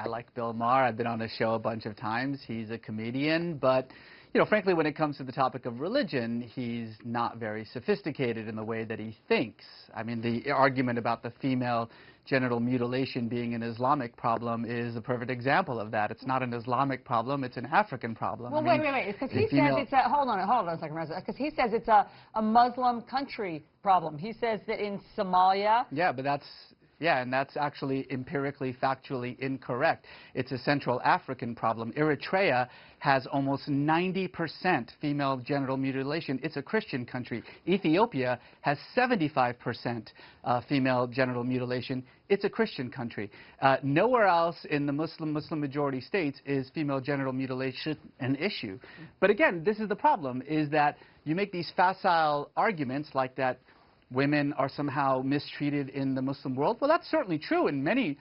I like Bill Maher. I've been on his show a bunch of times. He's a comedian, but frankly, when it comes to the topic of religion, he's not very sophisticated in the way that he thinks. I mean, the argument about the female genital mutilation being an Islamic problem is a perfect example of that. It's not an Islamic problem, it's an African problem. Well, wait, because he says it's a, hold on a second, Reza, because he says it's a Muslim country problem. He says that in Somalia... Yeah, but and that's actually empirically, factually incorrect. It's a Central African problem. Eritrea has almost 90% female genital mutilation. It's a Christian country. Ethiopia has 75% female genital mutilation. It's a Christian country. Nowhere else in the Muslim majority states is female genital mutilation an issue. But again, this is the problem, is that you make these facile arguments like that women are somehow mistreated in the Muslim world. Well, that's certainly true in many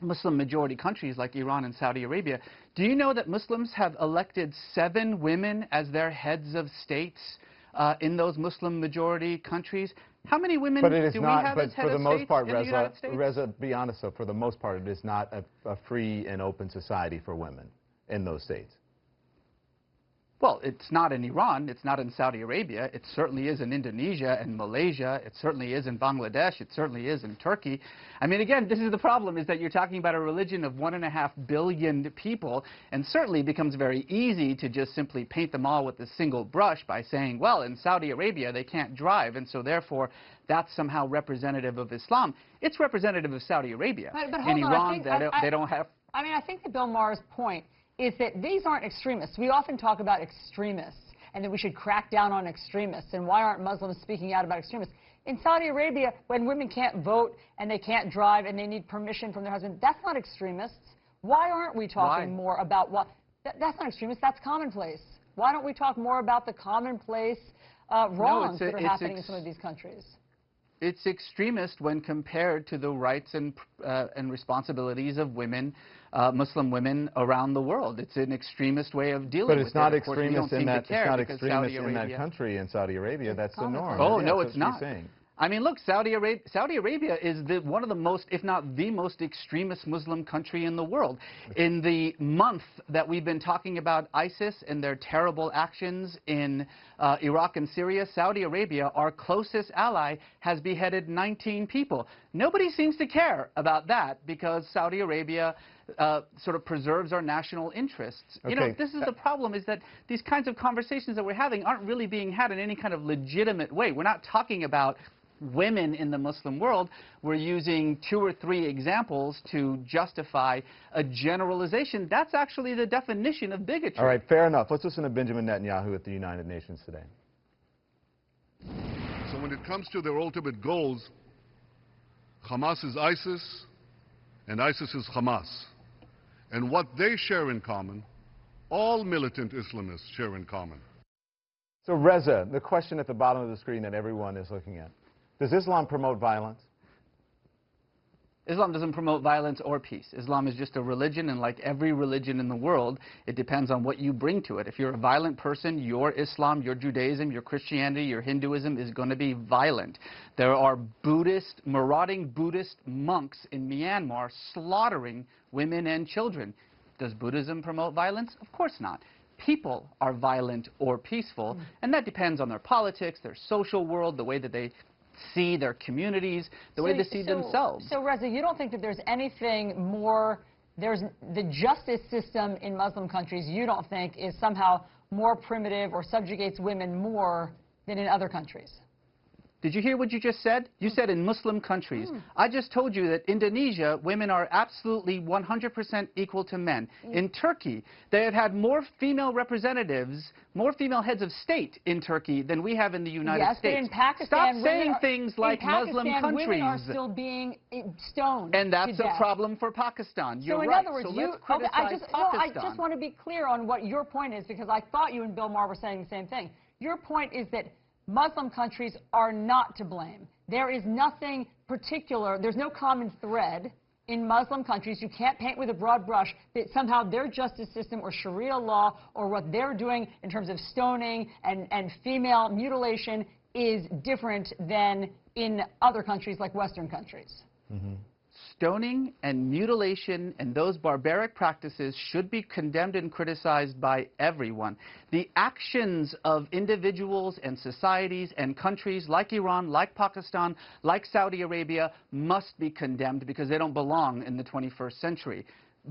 Muslim majority countries like Iran and Saudi Arabia. Do you know that Muslims have elected 7 women as their heads of states in those Muslim majority countries? How many women do we have as head of states in the United States? Reza, be honest though, for the most part, it is not a free and open society for women in those states. Well, it's not in Iran, it's not in Saudi Arabia, it certainly is in Indonesia and Malaysia, it certainly is in Bangladesh, it certainly is in Turkey. I mean, again, this is the problem, is that you're talking about a religion of 1.5 billion people, and certainly it becomes very easy to just simply paint them all with a single brush by saying, well, in Saudi Arabia they can't drive, and so therefore that's somehow representative of Islam. It's representative of Saudi Arabia. But in Iran, they don't have... I mean, I think that Bill Maher's point is that these aren't extremists. We often talk about extremists and that we should crack down on extremists, and why aren't Muslims speaking out about extremists? In Saudi Arabia, when women can't vote and they can't drive and they need permission from their husband, that's not extremists. Why aren't we talking more about what... That's not extremist, that's commonplace. Why don't we talk more about the commonplace wrongs that are happening in some of these countries? It's extremist when compared to the rights and responsibilities of women, Muslim women around the world. It's an extremist way of dealing with it. But it's not extremist in that. It's not extremist in that country, in Saudi Arabia. That's the norm. Oh no, it's not. I mean, look, Saudi Arabia is one of the most, if not the most extremist Muslim country in the world. In the month that we've been talking about ISIS and their terrible actions in Iraq and Syria, Saudi Arabia, our closest ally, has beheaded 19 people. Nobody seems to care about that because Saudi Arabia sort of preserves our national interests. Okay. You know, this is the problem, is that these kinds of conversations that we're having aren't really being had in any kind of legitimate way. We're not talking about women in the Muslim world. We're using 2 or 3 examples to justify a generalization. That's actually the definition of bigotry. All right, fair enough. Let's listen to Benjamin Netanyahu at the United Nations today. So when it comes to their ultimate goals, Hamas is ISIS and ISIS is Hamas. And what they share in common, all militant Islamists share in common. So Reza, the question at the bottom of the screen that everyone is looking at. Does Islam promote violence? Islam doesn't promote violence or peace. Islam is just a religion, and like every religion in the world, it depends on what you bring to it. If you're a violent person, your Islam, your Judaism, your Christianity, your Hinduism is going to be violent. There are marauding Buddhist monks in Myanmar slaughtering women and children. Does Buddhism promote violence? Of course not. People are violent or peaceful, and that depends on their politics, their social world, the way that they see their communities, the way they see themselves. So, Reza, you don't think that there's anything more, the justice system in Muslim countries, you don't think, is somehow more primitive or subjugates women more than in other countries? Did you hear what you just said? You said in Muslim countries. I just told you that Indonesia, women are absolutely 100% equal to men. In Turkey, they have had more female representatives, more female heads of state in Turkey than we have in the United States. But in Pakistan, stop saying things like Muslim countries. Women are still being stoned. And that's a problem for Pakistan. You're right. In other words, so let's criticize Pakistan. I just want to be clear on what your point is, because I thought you and Bill Maher were saying the same thing. Your point is that Muslim countries are not to blame. There is nothing particular, there's no common thread in Muslim countries. You can't paint with a broad brush that somehow their justice system or Sharia law or what they're doing in terms of stoning and female mutilation is different than in other countries like Western countries. stoning and mutilation and those barbaric practices should be condemned and criticized by everyone. The actions of individuals and societies and countries like Iran, like Pakistan, like Saudi Arabia must be condemned because they don't belong in the 21st century.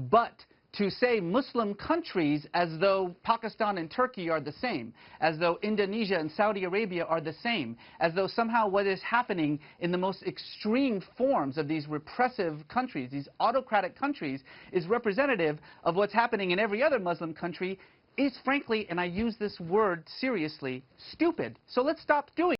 But to say Muslim countries as though Pakistan and Turkey are the same, as though Indonesia and Saudi Arabia are the same, as though somehow what is happening in the most extreme forms of these repressive countries, these autocratic countries, is representative of what's happening in every other Muslim country, is frankly, and I use this word seriously, stupid. So let's stop doing it.